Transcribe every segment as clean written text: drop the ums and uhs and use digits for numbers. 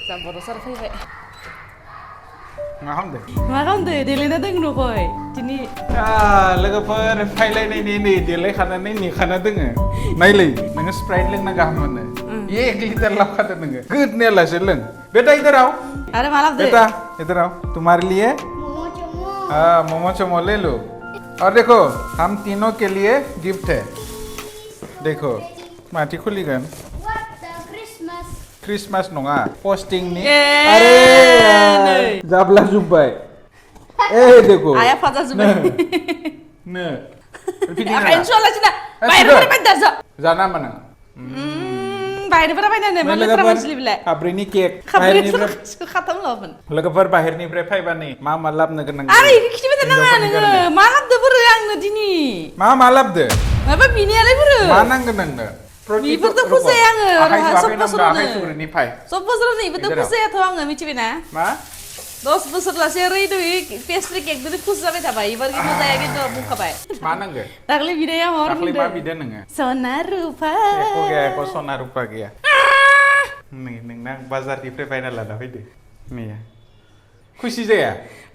जा बर' सार फैबाय मा खालामदों? मा खालामदो देलायना दों न'खय दिनै लोगोफोर फायलायनायनि नै देलायखानानै नेखाना दोङो नायलै नोङो स्प्राइट लोंना गाहाम मोनो 1 लिटार लाबखादो नोङो गोदनायालासे लों बेटा इधर आओ अरे मा लाबदो बेटा इधर आओ तुम्हारे लिए मोमो चोमो ले लो और देखो हम तीनों के लिए गिफ्ट है देखो माथि खुलिगोन क्रिसमास नङा पोस्टिंनि अरे जाब्ला जुब्बाय देखो आया फाजा जुबाय नो आखायनो सुवालासिनो बाहेरनिफ्राय बायदासो जाना मानो बाहेरनिफ्राय बायनानै मा लेथ्रा मानसिलै बिलाय खाब्रैनि केक बाहेरनिफ्राय खाथाम लाबोन लोगोफोर बाहेरनिफ्राय फैबा नै मा लाबनो गोनां आरे इखो खिथिबाय नाङा नोङो मा लाबदो बोरो आंनो दिनि मा लाबदो माबा बिनियालाय बोरो मा नांगोन नोंनो बेफोरथ' फुजाया आङो सब बोसोरावनो सब बोसोरावनो बेफोरथ' फुजायाथ' आङो मिथिबायना मा 10 बोसोर लासे रेडि पेस्ट्री केक दोनो खुस जाबाय थाबाय एबार किन्तु जाया किन्तु बुंखाबाय मा नांगो दाख्लै बिदाया हर दाख्लै मा बिदो नोङो सना रुपा एको सना रुपा गैया नै नोंना बाजारनिफ्राय बायना लाना फैदो नै खुसि जाया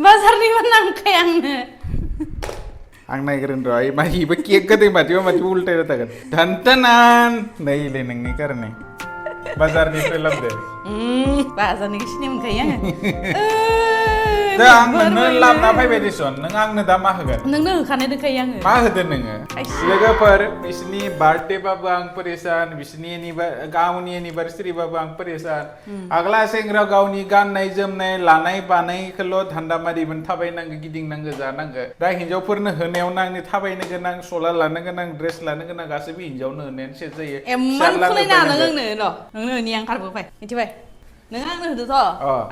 बाजारनि मा नांखाय आंनो आं नायग्रोन र' मा इबो केक गोदै माथिबा माथिबा उल्टायना थागोन धानटानान नैलै नोंनि कारने बाजारनिफ्राय लाबदो बाजारनिखौ सिनाय मोनखायो आङो दा आं नोंनो लाबना फैबाय दिसन नों आंनो दा मा होगोन नोंनो होखानाय दोनखायो आङो मा होदो नोङो लोगोफोर बिसोरनि बार्थडे बाबो आं परेसान बिसोरनि गावनि एनिभार्सारि बाबो आं परेसान आगला सेंग्रा गावनि गाननाय जोमनाय लानाय बानायखौल' धान्दा मारिमोन थाबायनांगो गिदिंनांगो जानांगो दा हिनजावफोरनो होनायावनो आंनि थाबायनो गोनां सला लानो गोनां ड्रेस लानो गोनां गासैबो हिनजावनो होनायानो सेस जायो एम्मान खुलायना नों आंनो नोंनो होनि आं खारबोबाय मिथिबाय नों आंनो होदोथ'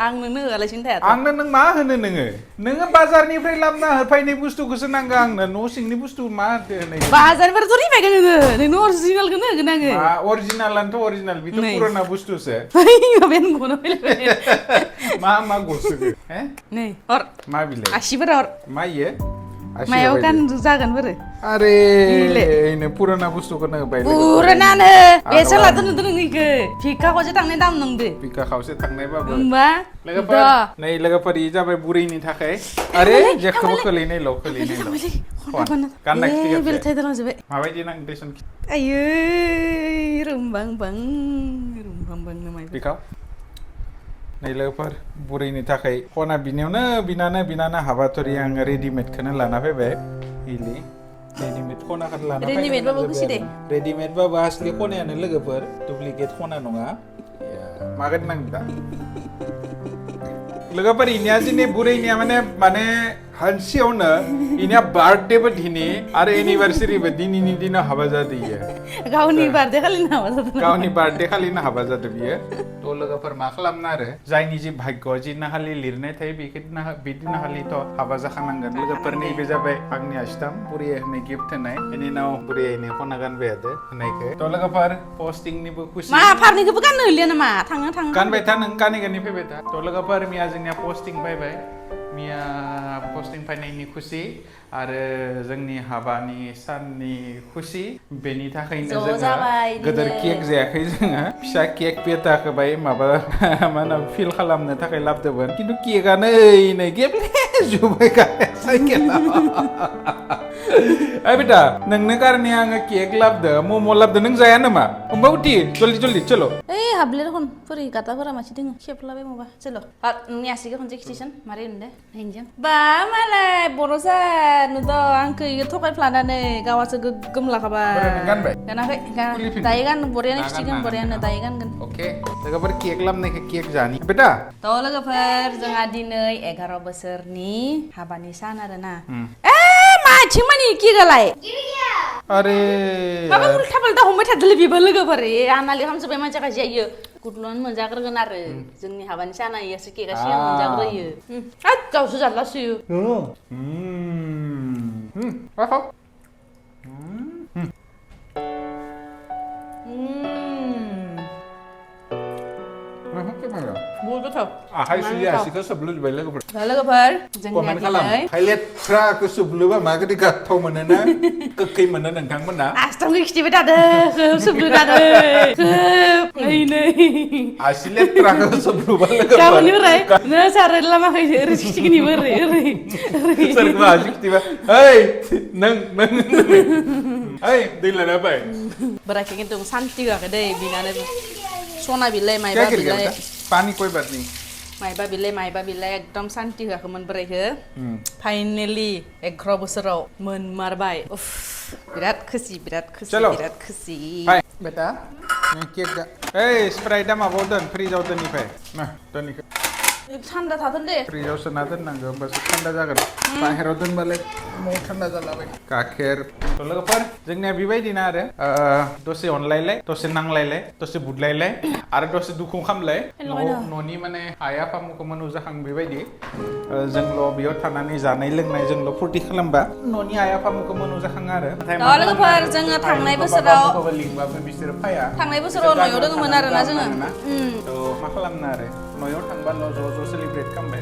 आं नोंनो होआलासिनो थायाथ' आंनो नों मा होनो नोङो बाजारनिफ्राय लाबना होफैनाय बुस्थुखौसो नांगौ आंनो न' सिंनि बुस्थु मा होनो बाजारनिफ्रायथ' रिफायगोन नोंनो अरिजिनेलखौनो होगोन आङो अरिजिनालानोथ' अरिजिनाल बेथ' पुराना बुस्थुसो माबायानो गनो फैलाय मा गसोगो नै हर मा बिलाय आसिफोरा हर मा इयो मायाव गान जागोन बोरो अरे इनो पुराना बुस्थुखौनो होबाय पुरानानो बेसे लादो नुदो नोंनिखो भिका खावसे थांनाय दाम नंदो भिका खावसे थांनायबाबो होमबा लोगोफोर नै लोगोफोर इ जाबाय बुरैनि थाखाय अरे जेखौबो खोलैनायल' गाननाय बेलथायदलांजोबबाय माबायदि नांदो देसन आयै रुमबां बां नामाय भिका नै लोगोफोर बुरैनि थाखाय खना बिनानो हाबाथरि आङो रेडिमेडखौनो लाना फैबाय इलि रेडिमेड खनाखौ लाना फैबाय रेडिमेडबाबो खुसि दे रेडिमेडबाबो असलि खनायानो लोगोफोर डुप्लिकेट खना नङा मागोन नांदो दा लोगोफोर इनिया जोंनि बुरैनिया माने हानसेयावनो इनिया बार्थडेबो दिनै आरो एनिभार्सारिबो दिनैनि दिनाव हाबा जादो इयो गावनि बार्थडे खालिनो हाबा जादों गावनि बार्थडे खालिनो हाबा जादो बियो थ' लोगोफोर मा खालामनो आरो जायनि जि भाग्य जि नाहालि लिरनाय थायो बिदिनो हालिथ' हाबा जाखानांगोन लोगोफोर नैबे जाबाय आंनि आसिथाम बुरैया होनाय गिफ्ट होनाय बेनि उनाव बुरैयानो खना गानबाय थादो होनायखौ थ' लोगोफोर पस्टिंनिबो खुसि मा फारनिखौबो गाननो होलिया नामा थाङो गानबाय था नों गानै फैबाय था थ' लोगोफोर मिया जोंनिया पस्टिं फैबाय मिया पस्टिं फैनायनि खुसि आरो जोंनि हाबानि साननि खुसि बेनि थाखायनो जोङो गोदोर केक जायाखै जोङो फिसा केक बेटाखौबाय माबा मा होनो फिल खालामनो थाखाय लाबोदोंमोन खिन्थु केकआनो ओइनै गेब्लेजोब्बाय साइकेलाव ओइ बेटा नोंनो कारने आङो केक लाबोदो मम' लाबोदो नों जाया नामा होमबा उथि जल्दि चलो ओइ हाबले रखम फोरै गाताफोरा मासे दोङो खेबलाबाय माबा चलो नोंनि आसिखौ खनसे खिथिसन मारै होनदो हिंजों बा मालाय बर'सा नुद' आंखौ थगायफ्लानानै गावासो गोग्गोम लाखाबाय गानबाय गानाखै दायो गान बरियानो खिथिगोन बरियानो दायो गानगोन अके लोगोफोर केक लाबनायखौ केक जानि बेटा थ' लोगोफोर जोंहा दिनै 11 बोसोरनि हाबानि सान आरोना माथिं मानि केकआलाय अरे माबा उल्था पाल्टा हमबाय थादोलै बेबो लोगोफोर आनालि खालामजोब्बाय मानसिया खायसेया गुदुंआनो मोनजाग्रोगोन आरो जोंनि हाबानि साना इयासो केकआ सिगां मोनजाग्रोयो गावसो जारलासोयो बुहुद गोथाव आखाइ सुलि आसिखौ सोबलुजोब्बाय लोगोफोर लोगोफोर कमेन्ट जोंनिया खालाम दिनै हाइलेट्राखौ सोबलुबा माबायदि गोथाव मोनो ना गोखै मोनो नोंथांमोना आसथामखौ खिथिबाय थादों खोब सोबलुनानै खोब नै आसिलेट्राखौ सोबलुबा लोगोफोर गाबोननिफ्राय नो सारो लामाखै ओरै खिथिगोनिबो ओरै सोरखौबा आसि खिथिबा ओइ नों ओइ दै लाना फै बोराखै खिन्थु सान्ति होआखै दै बिनानो सना बिलाइ माइबा बिलाइ पानी कोई बात नहीं माइबा बिलाइ एकदम सान्ति होआखैमोन बोरायखो फाइनेलि 11 बोसोराव मोनमारबाय उफ बिराद खुसि हाय बेटा केक दा ओइ स्प्राइटआ माबायाव दोन फ्रिजाव दोननिफ्राय ना दोननिखौ थान्दा थाथों दे फ्रिजाव सोना दोननांगौ होमबासो थान्दा जागोन बाहेराव दोनबालाय न'आव थान्दा जालाबाय गाइखेर लोगोफोर जोंनिया बेबायदिनो आरो दसे अनलायलाय दसे नांलायलाय दसे बुदलायलाय आरो दसे दुखु खामलाय न'नि माने आइ आफामोनखौ नुजाखां बेबायदि जोंल' बेयाव थानानै जानाय लोंनाय जोंल' फुरथि खालामबा न'नि आइ आफामोनखौ नुजाखाङो आरो लोगोफोर जोङो थांनाय बोसोराव लिंबाबो बिसोरो फाया थांनाय बोसोराव न'आव दोङोमोन आरोना जोङो मा खालामनो आरो न'आव थांबाल' ज' सेलिब्रेट खालामबाय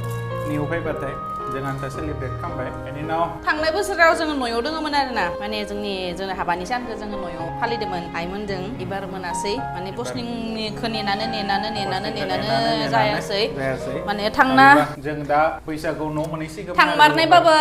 निउ फैबाथाय जों आन्था सेलिब्रेट खालामबाय बेनि उनाव थांनाय बोसोराव जोङो न'आव दोङोमोन आरोना माने जोंनि हाबानि सानखौ जोङो न'आव फालिदोंमोन आइमोनजों एबार मोनासै माने पस्टिंनिखौ नेनानै जायासै माने थांना जों दा बैसागुआव न' मोनहैसिगोन थांमारनायबाबो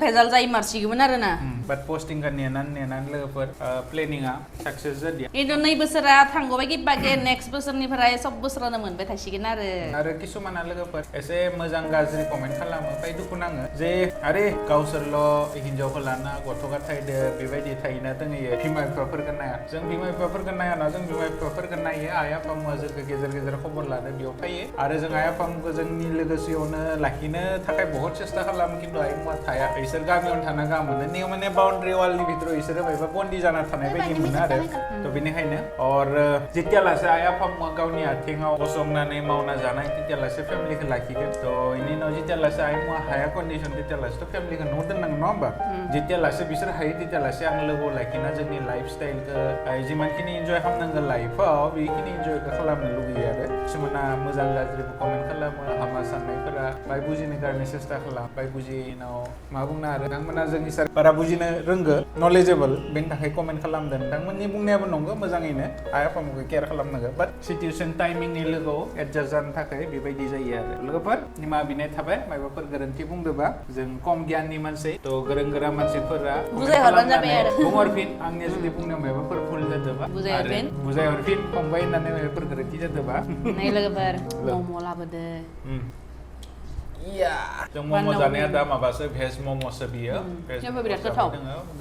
भेजाल जायमारसिगौमोन आरोना बाट पस्टिंखौ नेनानै लोगोफोर प्लेनिंआ साक्सेस जादिया खिन्थु नै बोसोरा थांगौबाय बागे नेक्स्ट बोसोरनिफ्राय सब बोसोरावनो मोनबाय थासिगोन आरो किसुमाना लोगोफोर एसे मोजां गाज्रि कमेन्ट खालामो ओमफ्राय दुखु नाङो जे आरे गावसोरल' हिनजावखौ लाना गथ' गथायदो बेबायदि थायोना दोङो बिमा बिफाफोरखौ नाया जों बिमा बिफाफोरखौ नायाना जों बिमा बिफाफोरखौ नायो आइ आफामुआ जोंखौ गेजेर खबर लानो बेयाव फैयो आरो जों आइ आफामुखौ जोंनि लोगोसेयावनो लाखिनो थाखाय बहुत सेस्था खालामो खिन्थु आइमुआ थाया बिसोर गामियावनो थाना गाहाम मोनो नियाव माने बाउन्ड्रि वालनि भितराव बिसोरो मायबा बन्दी जाना थानाय बायदि मोनो आरो थ' बेनिखायनो जेतियालासे आइ आफामुआ गावनि आथिङाव गसंनानै मावना जानाय तेतियालासे फेमिलिखौ लाखिगोन थ' बेनि उनाव जेतियालासे आइमुआ हाया कन्डिसन तेतियालासेथ' फेमिलिखौ न'आव दोननांगौ नङा होमबा जेतियालासे बिसोर हायो तेतियालासे आं लोगोआव लाखिना जोंनि लाइफ स्टाइलखौ जिमानखिनि इन्जय खालामनांगौ लाइफआव बेखिनि इन्जयखौ खालामनो लुगैयो आरो किसुमाना मोजां गाज्रिबो कमेन्ट खालामो हामा साननायफोरा बाय बुजिनो गारनो सेस्था खालाम बाय बुजिनाव मा बुंनो आरो नोंथांमोना जोंनि सार बारा बुजिनो रोंगो नलेजेबल बेनि थाखाय कमेन्ट खालामदों नोंथांमोननि बुंनायाबो नंगौ मोजाङैनो आइ आफामुखौ केयार खालामनांगौ बाट सिटुएसन टाइमिंनि लोगोआव एडजास्ट जानो थाखाय बेबायदि जायो आरो लोगोफोर निमाहा बिनाय थाबाय माबाफोर गोरोन्थि बुंदोंबा जों खम गियाननि मानसि थ' गोरों गोरा मानसिफोरा बुंहरफिन आंनि जुदि बुंनायाव माबाफोर भुल जादोंबा बुजायहरफिन फंबाय होननानै माबाफोर गोरोन्थि जादोंबा लोगोफोर मम' लाबोदो जों मम' जानाया दा माबासो भेज मम'सो बियो बिराद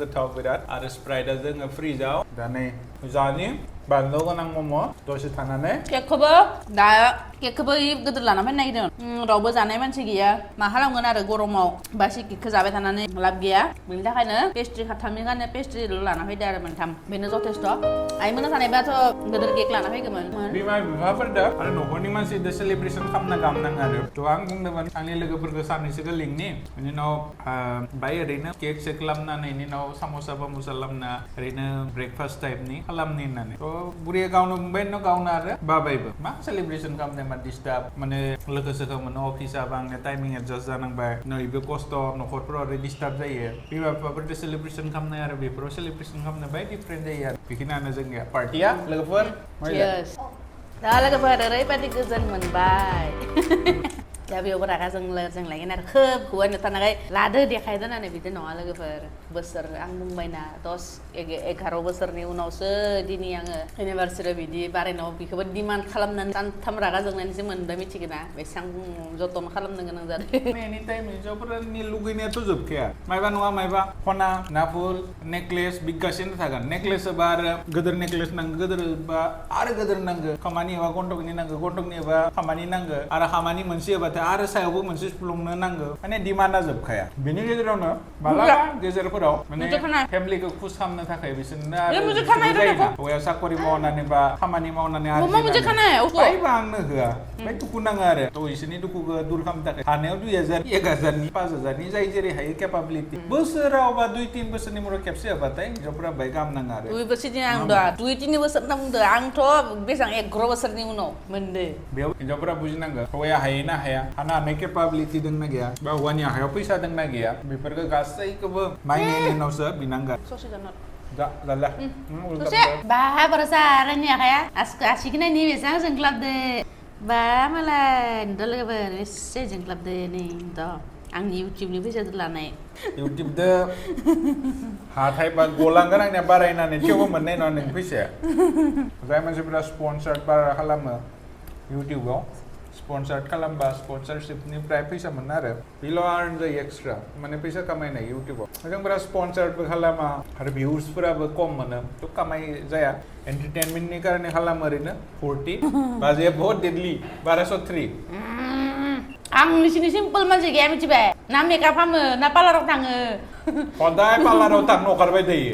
गोथाव बिराद आरो स्प्राइटआ जोङो फ्रिजाव दा नै जानि बानलु गोनां मम' दसे थानानै केकखौबो गिदिर लाना फैनो नागिरदों रावबो जानाय मानसि गैया मा खालामगोन आरो गरमाव बासि केकखौ जाबाय थानानै लाब गैया बेनि थाखायनो पेस्ट्रि खाथामनि गाने पेस्ट्रिल' लाना फैदो आरो मोनथाम बेनो जथेस्थ' आइमोना थानायबाथ' गिदिर केक लाना फैगौमोन बिमा बिफाफोरदो आरो न'खरनि मानसिजों सेलिब्रेसन खालामना गाहाम नाङो आरो थ' आं बुंदोंमोन आंनि लोगोफोरखौ सानैसोखौ लिंनि बेनि उनाव बाय ओरैनो केक सेक खालामनानै बेनि उनाव साम'सा बाम'सा खालामना ओरैनो ब्रेकफास्ट टाइपनि खालामनि होननानै थ' बुरिया गावनो बुंबाय न' गावनो आरो बाबायबो मा सेलिब्रेसन खालामदों मा डिस्टार्ब माने लोगोसेखौ मोनो अफिसाबो आंनिया टाइमिं एडजास्ट जानांबाय नैबो खस्थ' न'खरफोराव ओरै डिस्टार्ब जायो बिमा बिफाफोरजों सेलिब्रेसन खालामनाय आरो बेफोराव सेलिब्रेसन खालामनो बाय डिफारेन्ट जायो आरो बेखिनियानो जोंनिया पार्टिया लोगोफोर दा लोगोफोर ओरैबायदि गोजोन मोनबाय दा बेयावबो रागा जोंलायगोन आरो खोब हौवानो थानाय लादो देखायदो होननानै बिदि नङा लोगोफोर बोसोर आं बुंबायना 10-11 बोसोरनि उनावसो दिनै आङो इउनिभार्सिटियाव बिदि बारायनायाव बेखौबो डिमान्ड खालामनानै सानथाम रागा जोंनानैसो मोनबाय मिथिगोना बेसेबां जतन खालामनो गोनां जादों एनि टाइम हिनजावफोरनि लुगैनायाथ' जोबखाया मायबा नङा मायबा खना नाफुल नेकलेस बिगासिनो थागोन नेकलेस होबा आरो गोदोर नेकलेस नांगौ गोदोर बा आरो गोदोर नांगौ खामानि एबा गन्थकनि नांगौ गन्थकनि एबा खामानि नांगौ आरो खामानि मोनसे होबाथाय होबाथाय आरो सायावबो मोनसे सुफ्लंनो नांगौ माने डिमान्डआ जोबखाया बेनि गेजेरावनो मालाबा गेजेरफोराव माने फेमिलिखौ खुश खालामनो थाखाय बिसोरनो आरो हौवाया साकरि मावनानै बा खामानि मावनानै बायबा आंनो होआ ओमफ्राय दुखु नाङो आरो थ' इसोरनि दुखुखौ दूर खालामनो थाखाय हानायाव 2000 1000 5000 जाय जेरै हायो केपाबिलिटि बोसोराव बा 2-3 बोसोरनि उनाव खेबसे होबाथाय हिनजावफोरा बाय गाहाम नाङो आरो 2 बोसोरनि आं दा 2-3 बोसोर होनना बुंदो आंथ' बेसेबां 11 बोसोरनि उनाव मोनदो बेयाव हिनजावफोरा बुजिनांगो हौवाया हायो ना हाया हानो हानाय केपाबिलिटि दंना गैया बा हौवानि आखायाव फैसा दंना गैया बेफोरखौ गासैखौबो नायनायनि उनावसो बिनांगोन Lala. Bah, berasa arahnya kayak asiknya nih biasanya jengklap deh. Bah, malah Lwgwfwr saya jengklap deh nih. Toh, ang YouTube nih bisa terlanai. YouTube deh. Hatai bag golang kan yang barainane coba mennen on yang bisa. Saya masih pernah sponsor para halama YouTube go. Sponsored kalamba sponsorship ni प्राय पैसा मोनो आरो बेल' आर्न जायो extra माने फैसा खामायनाय इउटिउबाव जोंफोरा स्पन्सार्डबो खालामा आरो भिउसफोराबो खम मोनो थ' कामाय जाया एन्टारटेनमेन्टनि कारणे खालामो ओरैनो 40 बाजेया बहुत डेडलि 1203 आं नोंसिनि सिम्पोल मानसि गैया मिथिबाय ना मेकआप खालामो ना पार्लाराव थाङो खदाय पार्लाराव थांनो ओंखारबाय थायो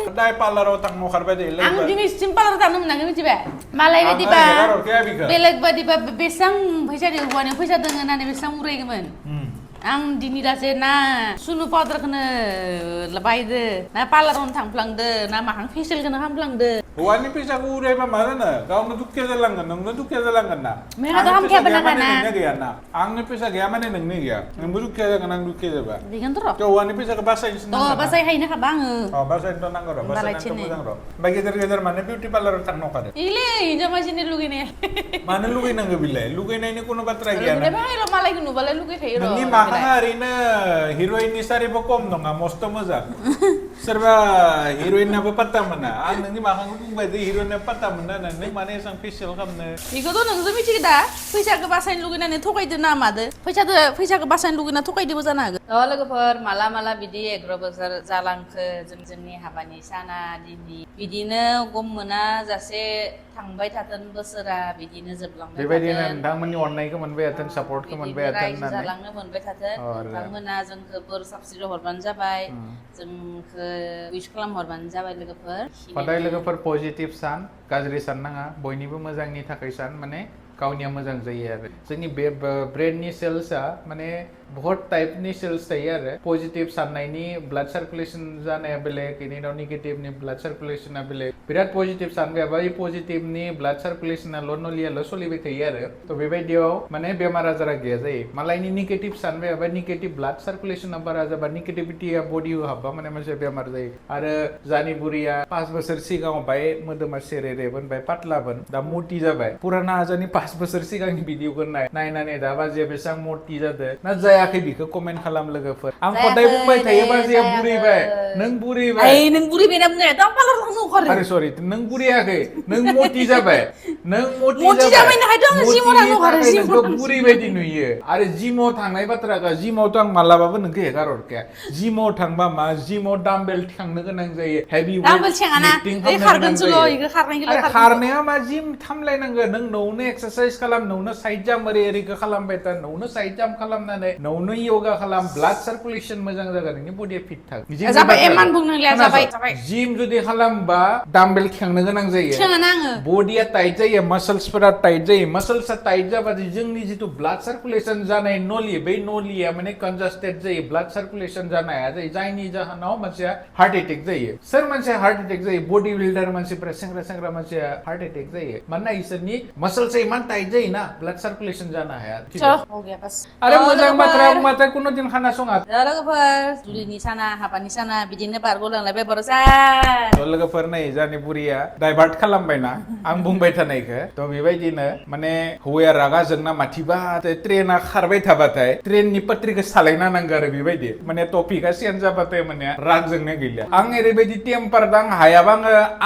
खदाय पार्लाराव थांनो ओंखारबाय थायो आं दिनैसिम पार्लाराव थांनो मोनाखै मिथिबाय मालाय बायदिबा बेलेग बायदिबा बेसां फैसा हौवानियाव फैसा दङ होननानै बेसां उरायगौमोन आं दिनै दासो ना सुनु पाउडारखौनो बायदो ना पार्लारावनो थांफ्लांदो ना माहां फेसियेलखौनो खालामफ्लांदो हौवानि फैसाखौ उरायबा मा जानो गावनो दुखिया जालांगोन नोंनो दुखिया जालांगोन ना मेहाथ' हामखाया बनागाना नोंनो गैया ना आंनि फैसा गैया माने नोंनो गैया नोंबो दुखिया जागोन आं दुखिया जाबा बेखौनोथ' हौवानि फैसाखौ बासायनोसो नांगौ बासायहायनो खाबा आङो बासायनोथ' नांगौ र' बासायनानैथ' मोजां र' ओमफ्राय गेजेर माने बिउटि पार्लाराव थांनो ओंखारो इले हिनजाव मानसिनि लुगैनाया मानो लुगैनांगौ बिलाय लुगैनायनि कोनो बाथ्रा गैया ना लुगैनाय मालायखौ नुबालाय लुगैखायो र' नोंनि माहाङा ओरैनो हिर'इननि सारिबो खम नङा मस्त' मोजां सोरबा हिर'इनाबो पात्ता मोना आं नोंनि माहांखौ बुंबाय जे हिर'इना पात्ता मोना नों माने एसां फेसियेल खालामनो बेखौथ' नोंसो मिथिगो दा फैसाखौ बासायनो लुगैनानै थगायदो ना मादो फैसाखौ बासायनो लुगैना थगायदोबो जानो हागौ लोगोफोर माला बिदि 11 बोसोर जालांखो जोंनि हाबानि साना दिनै बिदिनो गम मोना जासे थांबाय थाथों बोसोरा बिदिनो जोबलांबाय थाथों बेबायदिनो नोंथांमोननि अननायखौ मोनबाय थाथों सापर्टखौ मोनबाय थाथों रायजो जालांनो मोनबाय थाथों नोंथांमोना जोंखौ बोर साबस्रिनो हरबानो जाबाय जोंखौ उइस खालाम हरबानो जाबाय लोगोफोर हदाय लोगोफोर पजिटिभ सान गाज्रि सान नाङा बयनिबो मोजांनि थाखाय सान माने गावनिया मोजां जायो आरो जोंनि बे ब्रेननि सेल्सआ माने बहुत टाइपनि सेल्स थायो आरो पजिटिभ साननायनि ब्लाड सार्कुलेसन जानाया बेलेग बेनि उनाव नेगेटिभनि ब्लाड सार्कुलेसना बेलेग बिराद पजिटिभ सानबायबा बे पजिटिभनि ब्लाड सार्कुलेसनाल' नलियाल' सोलिबाय थायो आरो थ' बेबायदियाव माने बेमार आजारा गैया जायो मालायनि नेगेटिभ सानबायबा नेगेटिभ ब्लाड सार्कुलेसना बारा जाबा नेगेटिभिटिया बडियाव हाबबा माने मानसिया बेमार जायो आरो जानि बुरिया 5 बोसोर सिगाङाव बाय मोदोमा सेरेरेबोन बाय पातलाबोन दा मति जाबाय पुराना आजानि 5 बोसोर सिगांनि भिडिअखौ नायनानै दा बाजिया बेसेबां मति जादों ना जायाखै बेखौ कमेन्ट खालाम लोगोफोर आं खदाय बुंबाय थायो बाजिया बुरैबाय नों बुरैबाय नों बुरैबाय ना बुंनाया दा पार्लाराव थांनो ओंखारो आरे सरि नों बुरैयाखै नों मति जाबाय नों मति जाबाय नाहायथ' आं जिमाव थांनो ओंखारो नोंखौ बुरै बायदि नुयो आरो जिमाव थांनाय बाथ्राखौ जिमावथ' आं मालाबाबो नोंखौ हेगार हरखाया जिमाव थांबा मा जिमाव डाम्बेल थांनो गोनां जायो हेभि खारनाया मा जिम थामलायनांगौ नों नौनो एक्सारसाइज खालाम नौनो साइड जाम्प ओरैखौ खालामबाय था नौनो साइड जाम्प खालामनानै नौनो योगा खालाम ब्लाड सार्कुलेसन मोजां जागोन नोंनि बडिया फिट थागोन जाबाय एमान बुंनांलिया जाबाय जिम जुदि खालामबा डाम्बेल खेंनो गोनां जायो बडिया टाइट जायो मासल्सफोरा टाइट जायो मासल्सआ टाइट जाबाथाय जोंनि जितु ब्लाड सार्कुलेसन जानाय नलि बै नलिया माने कन्जास्टेड जायो ब्लाड सार्कुलेसन जानो हाया जायो जायनि जाहोनाव मानसिया हार्ट एटेक जायो सोर मानसिया हार्ट एटेक जायो बडि बिल्डार मानसिफोरा सेंग्रा मानसिया हार्ट एटेक जायो मानोना इसोरनि मासल्सआ इमान टाइट जायो ना ब्लाड सार्कुलेसन जानो हाया आरो मोजां बाथ्रा माथो कुनु दिन खाना सङा लोगोफोर जुलिनि साना हाबानि साना बिदिनो बारग'लांलायबाय बर'सा लोगोफोर नै जानि बुरिया डाइभार्ट खालामबायना आं बुंबाय थानायखौ थ' बेबायदिनो माने हौवाया रागा जोंना माथिबा ट्रेना खारबाय थाबाथाय ट्रेननि पत्रिखौ सालायना नांगौ आरो बेबायदि माने टपिकआ चेन्ज जाबाथाय माने राग जोंनाय गैला आं ओरैबायदि टेम्पार आं हायाबा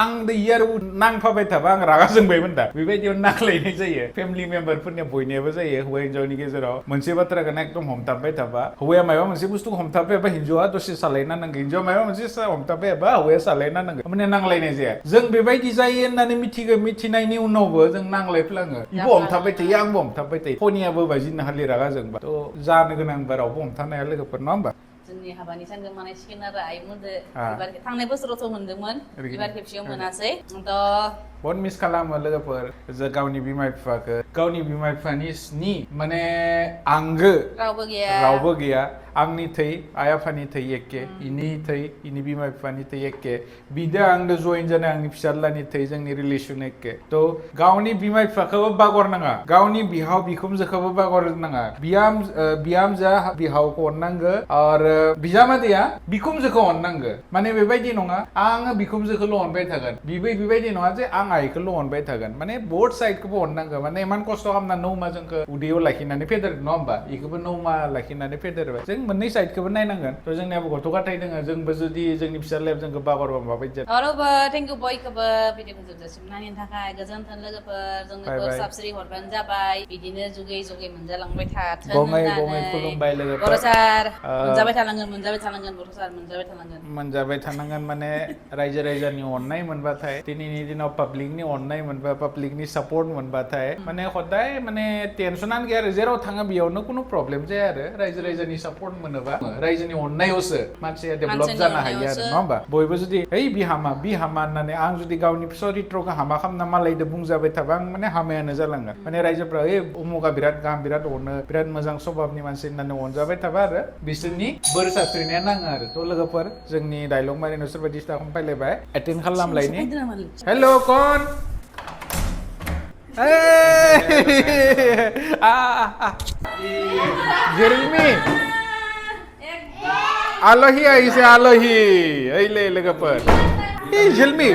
आं दैयार नांफाबाय थाबा आं रागा जोंबायमोन दा बेबायदियाव नांलायनाय जायो फेमिलि मेम्बारफोरनिया बयनियाबो जायो हौवा हिनजावनि गेजेराव मोनसे बाथ्राखौनो एकदम हमथाबबाय थाबा हौवाया माबा मोनसे बुस्थुखौ हमथाबबाय बा हिन्जावा दसे सालायना नांगौ हिन्जावा माबा मोनसे हमथाबबाय बा हौवाया सालायना नांगौ माने नांलायनाय जाया जों बेबायदि जायो होननानै मिथिनायनि उनावबो जों नांलायफ्लाङो इबो हमथाबबाय थायो आंबो हमथाबबाय थायो खनियाबो बाजिनो हालि रागा जोंबा थ' जानो गोनांबा रावबो हमथानो हाया लोगोफोर नङा होमबा जोंनि हाबानि सानजों मानायसिगोन आरो आइमोनदो एबार थांनाय बोसोरावथ' मोनदोंमोन एबार खेबसेयाव मोनासै थ' बहुत मिस खालामो लोगोफोर गावनि बिमा बिफाखौ गावनि बिमा बिफानि स्नि माने आंगो रावबो गैया आंनि थै आइ आफानि थै एखे इनि थै इनि बिमा बिफानि थै एखे बिदो आंदो जइन जानाय आंनि फिसाज्लानि थै जोंनि रिलेसन एखे थ' गावनि बिमा बिफाखौबो बागरनाङा गावनि बिहाव बिखुमजोखौबो बागरनाङा बिहामजोआ बिहावखौ अननांगो आरो बिजामादैया बिखुमजोखौ अननांगो माने बेबायदि नङा आङो बिखुमजोखौल' अनबाय थागोन बेबायदि नङा जे आं आइखौल' अनबाय थागोन माने बोथ साइडखौबो अननांगो माने इमान खस्थ' खालामना नौमा जोंखौ उदैयाव लाखिनानै फेदेरदों नङा होमबा इखौबो नौमा लाखिनानै फेदेरबाय जों मोननै साइडखौबो नायनांगोन थ' जोंनियाबो गथ' गथाय दोङो जोंबो जुदि जोंनि फिसाज्लाया जोंखौ बागरबा माबायदि जागोन अरावबो थेंक इउ बयखौबो भिडिअखौ जोबजासिम नायनायनि थाखाय गोजोन्थों लोगोफोर जोंनो बोर साबस्रि हरबानो जाबाय बिदिनो जुगै जुगै मोनजालांबाय थाथों गङै खुलुमबाय लोगोफोर बर' सार मोनजाबाय थानांगोन बर' सार मोनजाबाय थानांगोन माने रायजो राजानि अननाय मोनबाथाय दिनैनि दिनाव पाब्लिकनि अननाय मोनबा पाब्लिकनि सापर्ट मोनबाथाय माने हदाय माने टेनसनानो गैया आरो जेराव थाङो बेयावनो खुनु प्रब्लेम जाया आरो रायजो राजानि सापर्ट मोनोबा रायजोनि अननायावसो मानसिया डेभेलप जानो हायो आरो नङा होमबा बयबो जुदि ओइ बि हामा होननानै आं जुदि गावनि चरित्रखौ हामा खालामना मालायदो बुंजाबाय थाबा आं माने हामायानो जालांगोन माने रायजोफ्रा ओइ उमुगा बिराद गाहाम बिराद अनो बिराद मोजां सभाबनि मानसि होननानै अनजाबाय थाबा आरो बिसोरनि बोर सास्रिनाया नाङो आरो थ' लोगोफोर जोंनि डायलग मारिनायाव सोरबा डिस्टार्ब खालामफैलायबाय एटेन्ड खालामलायनि हेल' कन जेरेमी आलहि आइसे आलहि ओइले लोगोफोर जेरेमी